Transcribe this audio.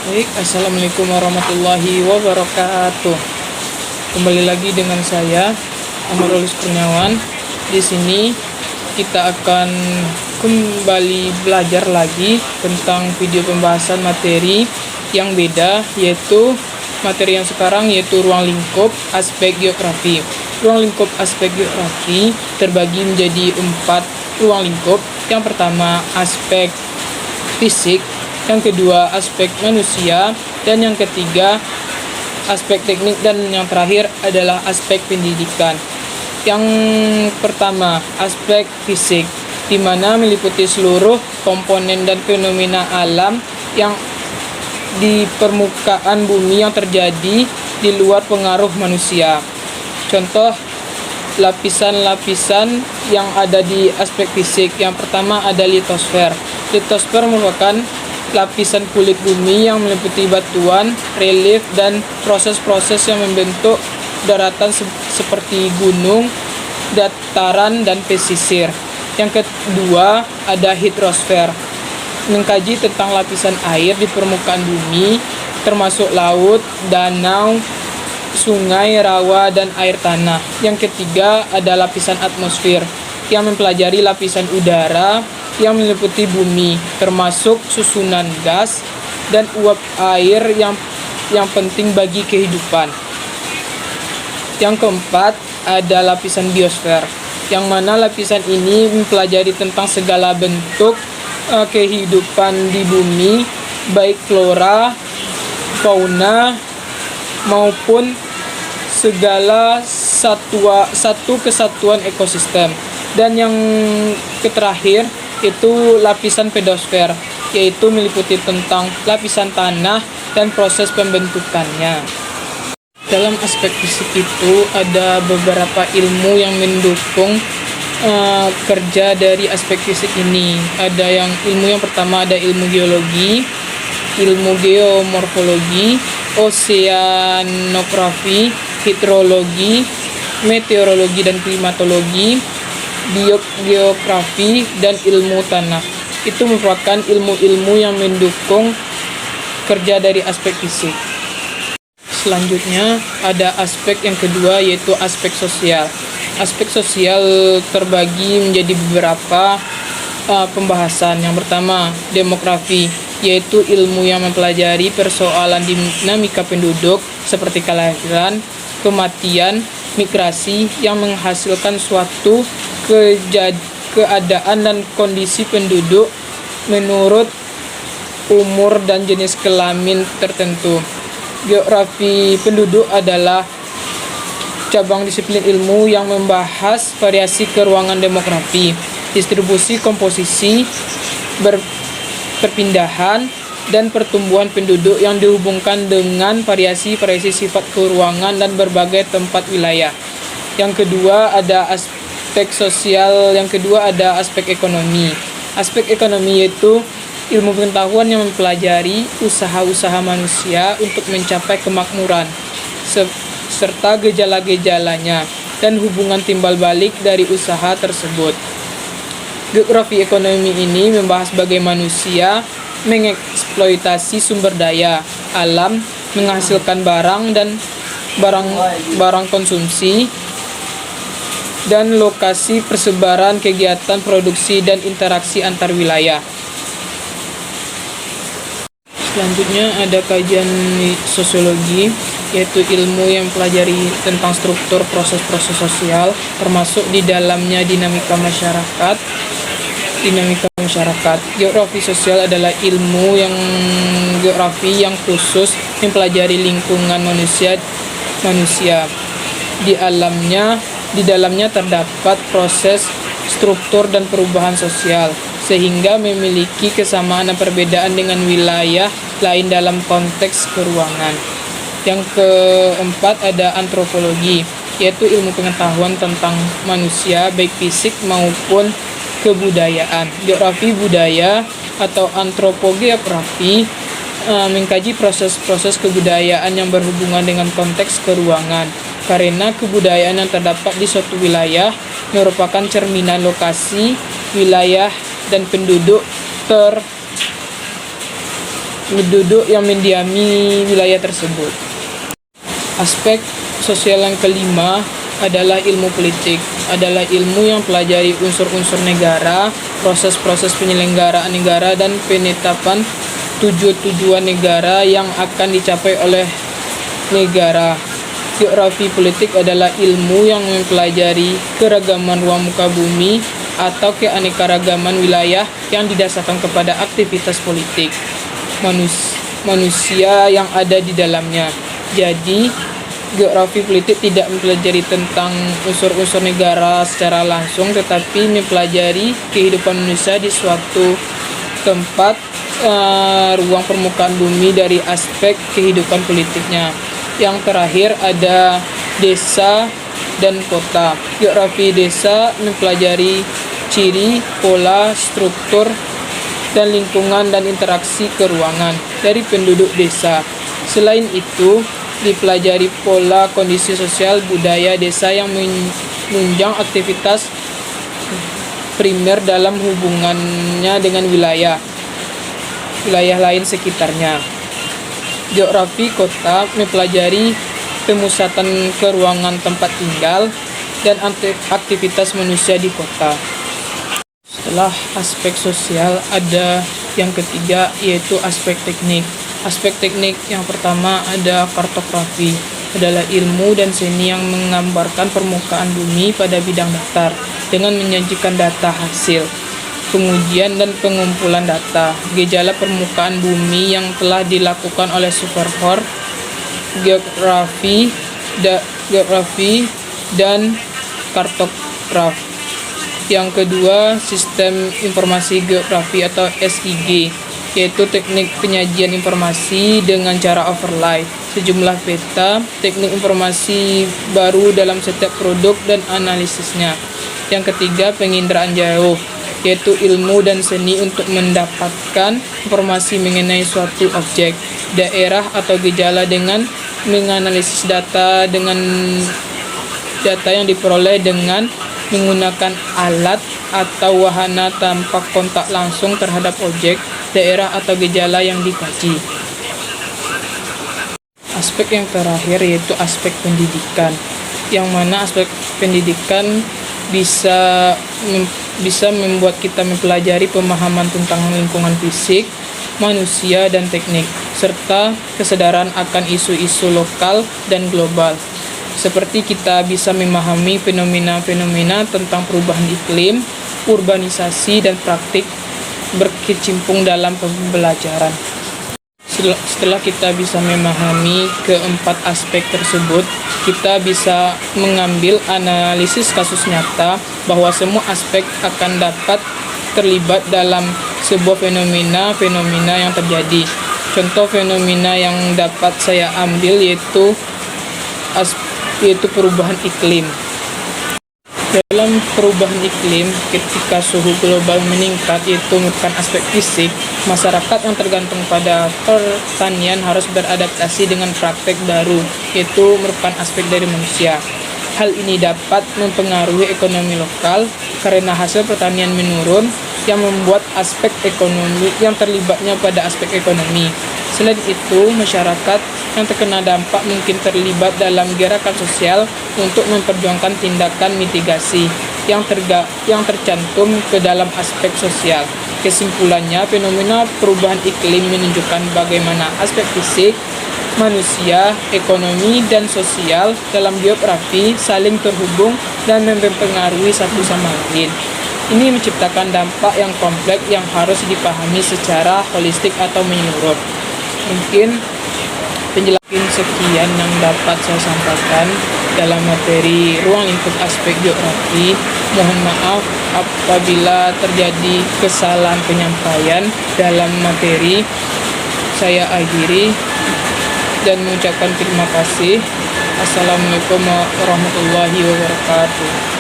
Baik, assalamualaikum warahmatullahi wabarakatuh. Kembali lagi dengan saya, Amarulus Kurniawan. Di sini kita akan kembali belajar lagi tentang video pembahasan materi yang beda, yaitu materi yang sekarang yaitu ruang lingkup aspek geografi. Ruang lingkup aspek geografi terbagi menjadi 4 ruang lingkup. Yang pertama aspek fisik, yang kedua aspek manusia, dan yang ketiga aspek teknik, dan yang terakhir adalah aspek pendidikan. Yang pertama aspek fisik, di mana meliputi seluruh komponen dan fenomena alam yang di permukaan bumi yang terjadi di luar pengaruh manusia. Contoh lapisan-lapisan yang ada di aspek fisik. Yang pertama ada litosfer. Litosfer merupakan lapisan kulit bumi yang meliputi batuan, relief, dan proses-proses yang membentuk daratan seperti gunung, dataran, dan pesisir. Yang kedua ada hidrosfer, mengkaji tentang lapisan air di permukaan bumi, termasuk laut, danau, sungai, rawa, dan air tanah. Yang ketiga ada lapisan atmosfer, yang mempelajari lapisan udara yang meliputi bumi, termasuk susunan gas dan uap air yang penting bagi kehidupan. Yang keempat ada lapisan biosfer, yang mana lapisan ini mempelajari tentang segala bentuk kehidupan di bumi, baik flora, fauna, maupun segala satu kesatuan ekosistem. Dan yang terakhir itu lapisan pedosfer, yaitu meliputi tentang lapisan tanah dan proses pembentukannya. Dalam aspek fisik itu ada beberapa ilmu yang mendukung kerja dari aspek fisik ini. Ada ilmu yang pertama ada ilmu geologi, ilmu geomorfologi, oseanografi, hidrologi, meteorologi dan klimatologi, biogeografi, dan ilmu tanah. Itu merupakan ilmu-ilmu yang mendukung kerja dari aspek fisik. Selanjutnya ada aspek yang kedua, yaitu aspek sosial. Aspek sosial terbagi menjadi beberapa pembahasan. Yang pertama demografi, yaitu ilmu yang mempelajari persoalan dinamika penduduk seperti kelahiran, kematian, migrasi yang menghasilkan suatu keadaan dan kondisi penduduk menurut umur dan jenis kelamin tertentu. Geografi penduduk adalah cabang disiplin ilmu yang membahas variasi keruangan demografi, distribusi, komposisi, perpindahan, dan pertumbuhan penduduk yang dihubungkan dengan variasi-variasi sifat keruangan dan berbagai tempat wilayah. Yang kedua ada aspek sosial, yang kedua ada aspek ekonomi. Aspek ekonomi yaitu ilmu pengetahuan yang mempelajari usaha-usaha manusia untuk mencapai kemakmuran, serta gejala-gejalanya dan hubungan timbal balik dari usaha tersebut. Geografi ekonomi ini membahas bagaimana manusia mengeksploitasi sumber daya alam, menghasilkan barang dan barang konsumsi, dan lokasi persebaran kegiatan produksi dan interaksi antar wilayah. Selanjutnya ada kajian sosiologi, yaitu ilmu yang mempelajari tentang struktur proses-proses sosial, termasuk di dalamnya dinamika masyarakat. Geografi sosial adalah ilmu geografi yang khusus mempelajari lingkungan manusia. Di dalamnya terdapat proses, struktur, dan perubahan sosial, sehingga memiliki kesamaan dan perbedaan dengan wilayah lain dalam konteks keruangan. Yang keempat ada antropologi, yaitu ilmu pengetahuan tentang manusia, baik fisik maupun kebudayaan. Geografi budaya atau antropogeografi mengkaji proses-proses kebudayaan yang berhubungan dengan konteks keruangan, karena kebudayaan yang terdapat di suatu wilayah merupakan cerminan lokasi, wilayah, dan penduduk penduduk yang mendiami wilayah tersebut. Aspek sosial yang kelima adalah ilmu politik, adalah ilmu yang pelajari unsur-unsur negara, proses-proses penyelenggaraan negara, dan penetapan tujuan-tujuan negara yang akan dicapai oleh negara. Geografi politik adalah ilmu yang mempelajari keragaman ruang muka bumi atau keanekaragaman wilayah yang didasarkan kepada aktivitas politik manusia yang ada di dalamnya. Jadi, geografi politik tidak mempelajari tentang unsur-unsur negara secara langsung, tetapi mempelajari kehidupan manusia di suatu tempat, ruang permukaan bumi dari aspek kehidupan politiknya. Yang terakhir ada desa dan kota. Geografi desa mempelajari ciri, pola, struktur, dan lingkungan dan interaksi keruangan dari penduduk desa. Selain itu, dipelajari pola kondisi sosial budaya desa yang menunjang aktivitas primer dalam hubungannya dengan wilayah lain sekitarnya. Geografi kota mempelajari pemusatan keruangan tempat tinggal dan aktivitas manusia di kota. Setelah aspek sosial ada yang ketiga, yaitu aspek teknik. Aspek teknik yang pertama ada kartografi, adalah ilmu dan seni yang menggambarkan permukaan bumi pada bidang datar dengan menyajikan data hasil pengujian dan pengumpulan data, gejala permukaan bumi yang telah dilakukan oleh surveyor, geografi dan kartograf. Yang kedua, sistem informasi geografi atau SIG, yaitu teknik penyajian informasi dengan cara overlay, sejumlah peta, teknik informasi baru dalam setiap produk dan analisisnya. Yang ketiga, penginderaan jauh, yaitu ilmu dan seni untuk mendapatkan informasi mengenai suatu objek, daerah atau gejala dengan menganalisis data yang diperoleh dengan menggunakan alat atau wahana tanpa kontak langsung terhadap objek, daerah atau gejala yang dikaji. Aspek yang terakhir yaitu aspek pendidikan, yang mana aspek pendidikan bisa membuat kita mempelajari pemahaman tentang lingkungan fisik, manusia, dan teknik, serta kesadaran akan isu-isu lokal dan global. Seperti kita bisa memahami fenomena-fenomena tentang perubahan iklim, urbanisasi, dan praktik berkecimpung dalam pembelajaran. Setelah kita bisa memahami keempat aspek tersebut, kita bisa mengambil analisis kasus nyata bahwa semua aspek akan dapat terlibat dalam sebuah fenomena yang terjadi. Contoh fenomena yang dapat saya ambil yaitu perubahan iklim. Dalam perubahan iklim, ketika suhu global meningkat, yaitu merupakan aspek fisik, masyarakat yang tergantung pada pertanian harus beradaptasi dengan praktek baru, yaitu merupakan aspek dari manusia. Hal ini dapat mempengaruhi ekonomi lokal karena hasil pertanian menurun, yang membuat aspek ekonomi yang terlibatnya pada aspek ekonomi. Selain itu, masyarakat yang terkena dampak mungkin terlibat dalam gerakan sosial untuk memperjuangkan tindakan mitigasi yang tercantum ke dalam aspek sosial. Kesimpulannya, fenomena perubahan iklim menunjukkan bagaimana aspek fisik, manusia, ekonomi, dan sosial dalam geografi saling terhubung dan mempengaruhi satu sama lain. Ini menciptakan dampak yang kompleks yang harus dipahami secara holistik atau menyeluruh. Mungkin penjelasan sekian yang dapat saya sampaikan dalam materi ruang lingkup aspek geografi. Mohon maaf apabila terjadi kesalahan penyampaian dalam materi. Saya akhiri dan mengucapkan terima kasih. Assalamualaikum warahmatullahi wabarakatuh.